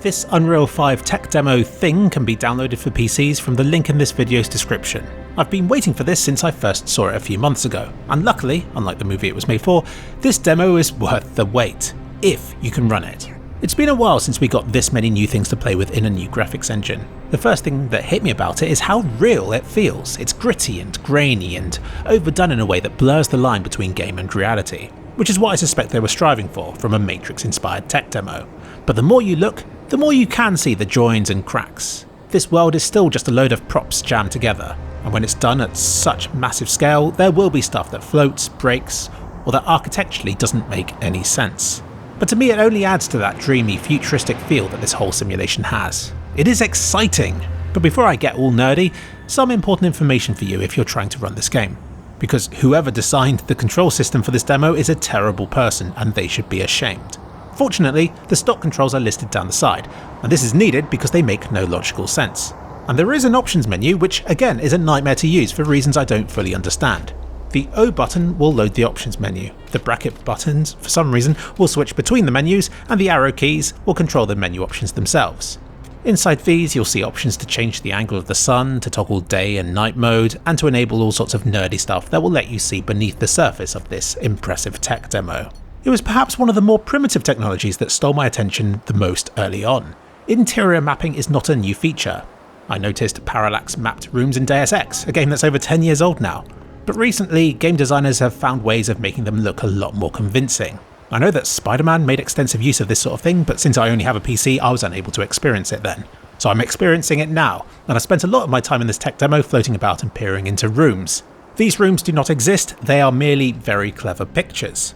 This Unreal 5 tech demo thing can be downloaded for PCs from the link in this video's description. I've been waiting for this since I first saw it a few months ago, and luckily, unlike the movie it was made for, this demo is worth the wait, if you can run it. It's been a while since we got this many new things to play with in a new graphics engine. The first thing that hit me about it is how real it feels. It's gritty and grainy and overdone in a way that blurs the line between game and reality, which is what I suspect they were striving for from a Matrix-inspired tech demo. But the more you look, the more you can see the joins and cracks. This world is still just a load of props jammed together, and when it's done at such massive scale, there will be stuff that floats, breaks, or that architecturally doesn't make any sense. But to me it only adds to that dreamy, futuristic feel that this whole simulation has. It is exciting! But before I get all nerdy, some important information for you if you're trying to run this game. Because whoever designed the control system for this demo is a terrible person, and they should be ashamed. Fortunately, the stock controls are listed down the side, and this is needed because they make no logical sense. And there is an options menu, which again is a nightmare to use for reasons I don't fully understand. The O button will load the options menu, the bracket buttons, for some reason, will switch between the menus, and the arrow keys will control the menu options themselves. Inside these you'll see options to change the angle of the sun, to toggle day and night mode, and to enable all sorts of nerdy stuff that will let you see beneath the surface of this impressive tech demo. It was perhaps one of the more primitive technologies that stole my attention the most early on. Interior mapping is not a new feature. I noticed parallax mapped rooms in Deus Ex, a game that's over 10 years old now. But recently, game designers have found ways of making them look a lot more convincing. I know that Spider-Man made extensive use of this sort of thing, but since I only have a PC, I was unable to experience it then. So I'm experiencing it now, and I spent a lot of my time in this tech demo floating about and peering into rooms. These rooms do not exist, they are merely very clever pictures.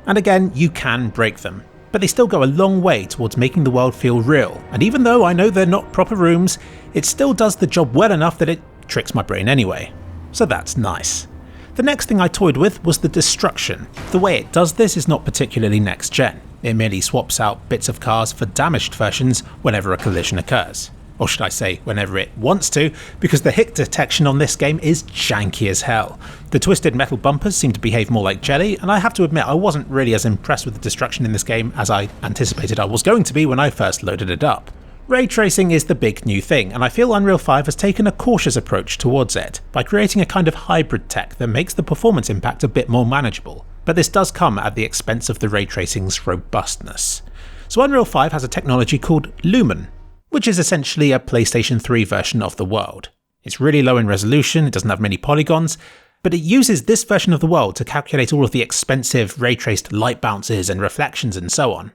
And again, you can break them, but they still go a long way towards making the world feel real, and even though I know they're not proper rooms, it still does the job well enough that it tricks my brain anyway. So that's nice. The next thing I toyed with was the destruction. The way it does this is not particularly next gen. It merely swaps out bits of cars for damaged versions whenever a collision occurs. Or should I say, whenever it wants to, because the hit detection on this game is janky as hell. The twisted metal bumpers seem to behave more like jelly, and I have to admit I wasn't really as impressed with the destruction in this game as I anticipated I was going to be when I first loaded it up. Ray tracing is the big new thing, and I feel Unreal 5 has taken a cautious approach towards it, by creating a kind of hybrid tech that makes the performance impact a bit more manageable. But this does come at the expense of the ray tracing's robustness. So Unreal 5 has a technology called Lumen, which is essentially a PlayStation 3 version of the world. It's really low in resolution, it doesn't have many polygons, but it uses this version of the world to calculate all of the expensive ray-traced light bounces and reflections and so on.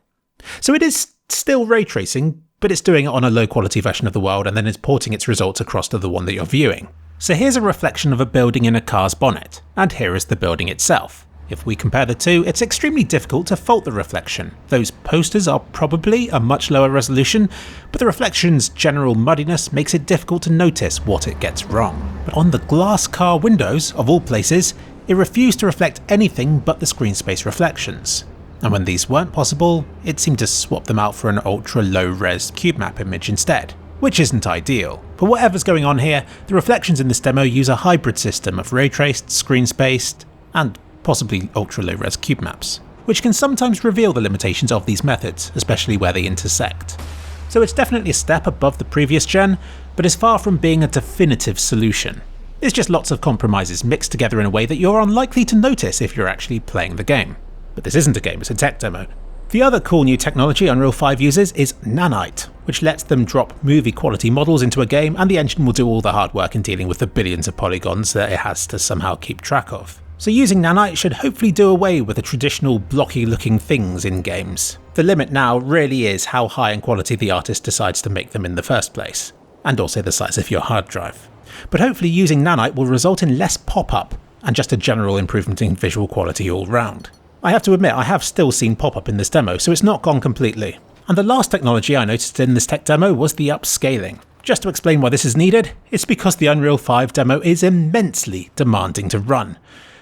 So it is still ray tracing, but it's doing it on a low-quality version of the world and then it's porting its results across to the one that you're viewing. So here's a reflection of a building in a car's bonnet, and here is the building itself. If we compare the two, it's extremely difficult to fault the reflection. Those posters are probably a much lower resolution, but the reflection's general muddiness makes it difficult to notice what it gets wrong. But on the glass car windows, of all places, it refused to reflect anything but the screen space reflections. And when these weren't possible, it seemed to swap them out for an ultra low-res cube map image instead, which isn't ideal. But whatever's going on here, the reflections in this demo use a hybrid system of ray-traced, screen-spaced, and possibly ultra low-res cube maps, which can sometimes reveal the limitations of these methods, especially where they intersect. So it's definitely a step above the previous gen, but is far from being a definitive solution. It's just lots of compromises mixed together in a way that you're unlikely to notice if you're actually playing the game. But this isn't a game, it's a tech demo. The other cool new technology Unreal 5 uses is Nanite, which lets them drop movie quality models into a game and the engine will do all the hard work in dealing with the billions of polygons that it has to somehow keep track of. So using Nanite should hopefully do away with the traditional blocky looking things in games. The limit now really is how high in quality the artist decides to make them in the first place, and also the size of your hard drive. But hopefully using Nanite will result in less pop-up, and just a general improvement in visual quality all round. I have to admit I have still seen pop-up in this demo, so it's not gone completely. And the last technology I noticed in this tech demo was the upscaling. Just to explain why this is needed, it's because the Unreal 5 demo is immensely demanding to run.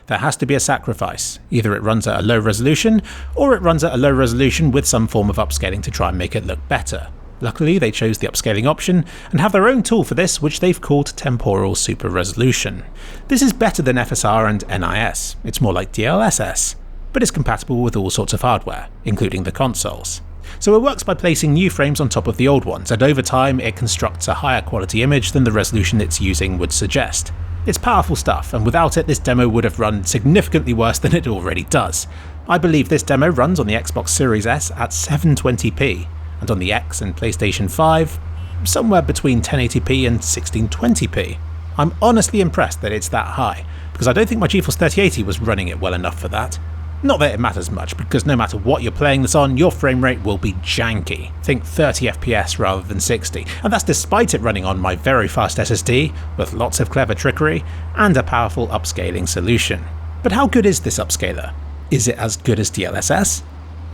There has to be a sacrifice. Either it runs at a low resolution, or it runs at a low resolution with some form of upscaling to try and make it look better. Luckily, they chose the upscaling option, and have their own tool for this, which they've called Temporal Super Resolution. This is better than FSR and NIS, it's more like DLSS, but it's compatible with all sorts of hardware, including the consoles. So it works by placing new frames on top of the old ones, and over time it constructs a higher quality image than the resolution it's using would suggest. It's powerful stuff, and without it this demo would have run significantly worse than it already does. I believe this demo runs on the Xbox Series S at 720p, and on the X and PlayStation 5, somewhere between 1080p and 1620p. I'm honestly impressed that it's that high, because I don't think my Geforce 3080 was running it well enough for that. Not that it matters much, because no matter what you're playing this on, your frame rate will be janky. Think 30 FPS rather than 60, and that's despite it running on my very fast SSD, with lots of clever trickery, and a powerful upscaling solution. But how good is this upscaler? Is it as good as DLSS?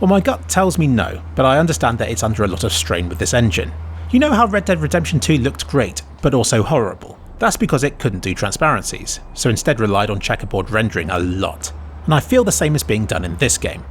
Well, my gut tells me no, but I understand that it's under a lot of strain with this engine. You know how Red Dead Redemption 2 looked great, but also horrible? That's because it couldn't do transparencies, so instead relied on checkerboard rendering a lot. And I feel the same is being done in this game.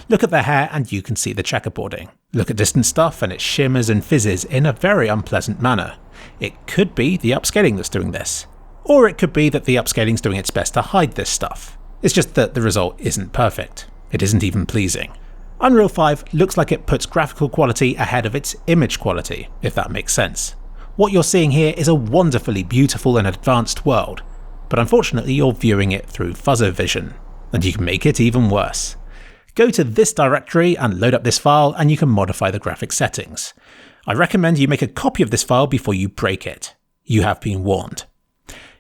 Look at the hair and you can see the checkerboarding. Look at distant stuff and it shimmers and fizzes in a very unpleasant manner. It could be the upscaling that's doing this. Or it could be that the upscaling's doing its best to hide this stuff. It's just that the result isn't perfect. It isn't even pleasing. Unreal 5 looks like it puts graphical quality ahead of its image quality, if that makes sense. What you're seeing here is a wonderfully beautiful and advanced world, but unfortunately you're viewing it through fuzzer vision, and you can make it even worse. Go to this directory and load up this file and you can modify the graphics settings. I recommend you make a copy of this file before you break it. You have been warned.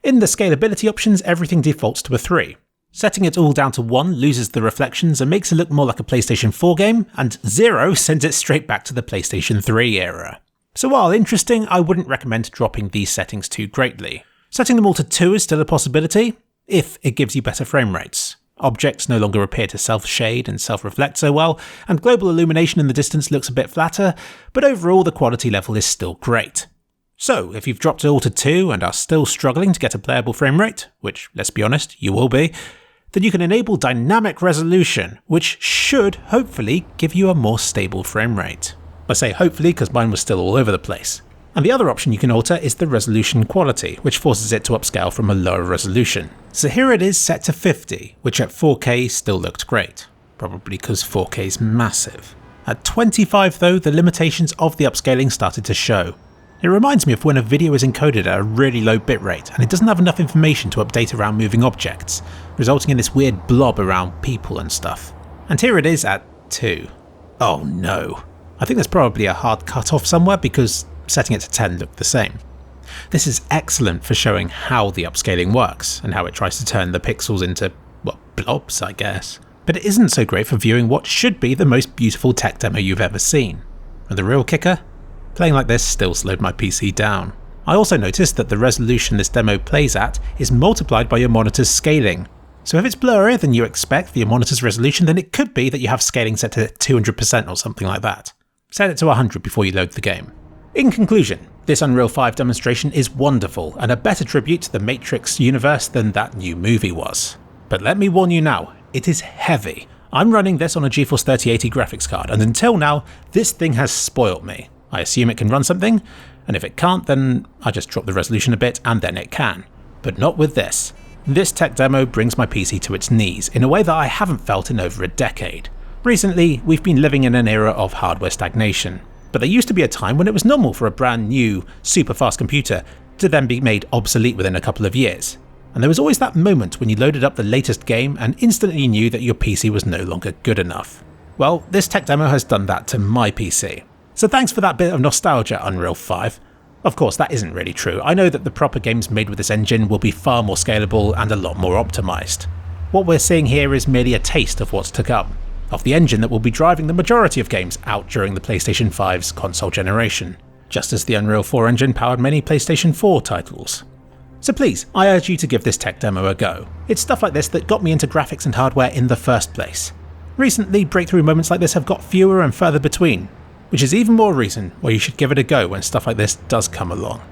In the scalability options, everything defaults to a 3. Setting it all down to 1 loses the reflections and makes it look more like a PlayStation 4 game, and 0 sends it straight back to the PlayStation 3 era. So while interesting, I wouldn't recommend dropping these settings too greatly. Setting them all to 2 is still a possibility, if it gives you better frame rates. Objects no longer appear to self-shade and self-reflect so well, and global illumination in the distance looks a bit flatter, but overall the quality level is still great. So if you've dropped it all to 2 and are still struggling to get a playable frame rate, which, let's be honest, you will be, then you can enable dynamic resolution, which should, hopefully, give you a more stable frame rate. I say hopefully because mine was still all over the place. And the other option you can alter is the resolution quality, which forces it to upscale from a lower resolution. So here it is set to 50, which at 4K still looked great. Probably because 4K is massive. At 25 though, the limitations of the upscaling started to show. It reminds me of when a video is encoded at a really low bitrate and it doesn't have enough information to update around moving objects, resulting in this weird blob around people and stuff. And here it is at 2. Oh no. I think there's probably a hard cutoff somewhere because setting it to 10 looked the same. This is excellent for showing how the upscaling works and how it tries to turn the pixels into, well, blobs, I guess. But it isn't so great for viewing what should be the most beautiful tech demo you've ever seen. And the real kicker? Playing like this still slowed my PC down. I also noticed that the resolution this demo plays at is multiplied by your monitor's scaling. So if it's blurrier than you expect for your monitor's resolution, then it could be that you have scaling set to 200% or something like that. Set it to 100 before you load the game. In conclusion, this Unreal 5 demonstration is wonderful and a better tribute to the Matrix universe than that new movie was. But let me warn you now, it is heavy. I'm running this on a Geforce 3080 graphics card, and until now, this thing has spoilt me. I assume it can run something, and if it can't, then I just drop the resolution a bit and then it can. But not with this. This tech demo brings my PC to its knees in a way that I haven't felt in over a decade. Recently, we've been living in an era of hardware stagnation, but there used to be a time when it was normal for a brand new, super fast computer to then be made obsolete within a couple of years. And there was always that moment when you loaded up the latest game and instantly knew that your PC was no longer good enough. Well, this tech demo has done that to my PC. So thanks for that bit of nostalgia, Unreal 5. Of course, that isn't really true. I know that the proper games made with this engine will be far more scalable and a lot more optimised. What we're seeing here is merely a taste of what's to come, of the engine that will be driving the majority of games out during the PlayStation 5's console generation, just as the Unreal 4 engine powered many PlayStation 4 titles. So please, I urge you to give this tech demo a go. It's stuff like this that got me into graphics and hardware in the first place. Recently, breakthrough moments like this have got fewer and further between, which is even more reason why you should give it a go when stuff like this does come along.